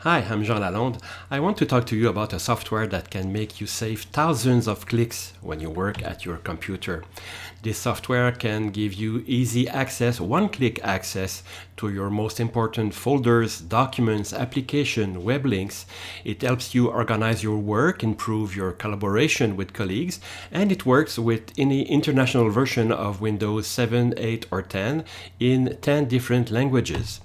Hi, I'm Jean Lalonde. I want to talk to you about a software that can make you save thousands of clicks when you work at your computer. This software can give you easy access, one-click access to your most important folders, documents, application, web links. It helps you organize your work, improve your collaboration with colleagues, and it works with any international version of Windows 7, 8, or 10 in 10 different languages.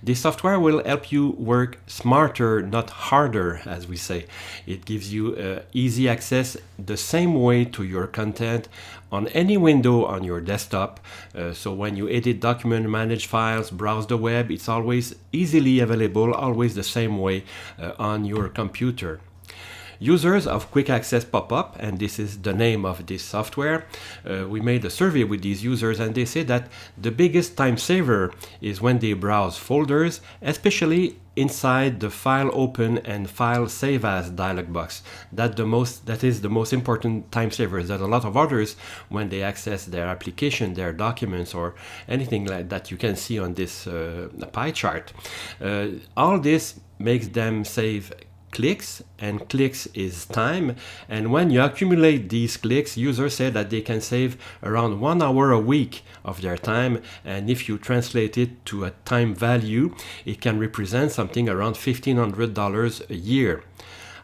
This software will help you work smarter, not harder, as we say. It gives you easy access the same way to your content on any window on your desktop. So when you edit document, manage files, browse the web, it's always easily available, always the same way on your computer. Users of Quick Access Popup, and this is the name of this software, we made a survey with these users and they say that the biggest time saver is when they browse folders, especially inside the File Open and File Save As dialog box. That is the most important time saver. There's a lot of others when they access their application, their documents, or anything like that you can see on this pie chart. All this makes them save clicks, and clicks is time, and when you accumulate these clicks, users say that they can save around 1 hour a week of their time, and if you translate it to a time value, it can represent something around $1,500 a year.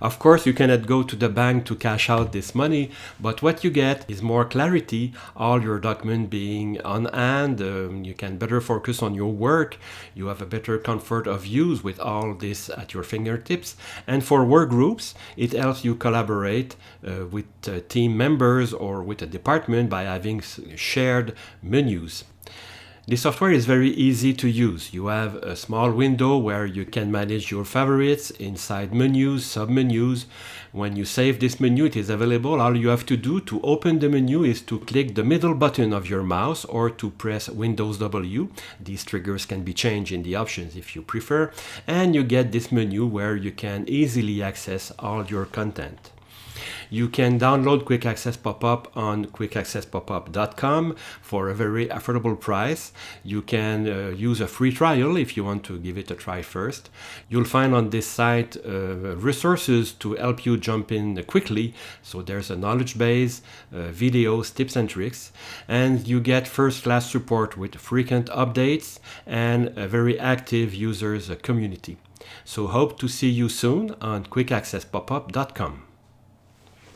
Of course, you cannot go to the bank to cash out this money, but what you get is more clarity, all your document being on hand, you can better focus on your work, you have a better comfort of use with all this at your fingertips, and for work groups, it helps you collaborate with team members or with a department by having shared menus. The software is very easy to use. You have a small window where you can manage your favorites inside menus, sub-menus. When you save this menu, it is available. All you have to do to open the menu is to click the middle button of your mouse or to press Windows W. These triggers can be changed in the options if you prefer. And you get this menu where you can easily access all your content. You can download Quick Access Popup on quickaccesspopup.com for a very affordable price. You can use a free trial if you want to give it a try first. You'll find on this site resources to help you jump in quickly. So there's a knowledge base, videos, tips and tricks, and you get first-class support with frequent updates and a very active users community. So hope to see you soon on quickaccesspopup.com.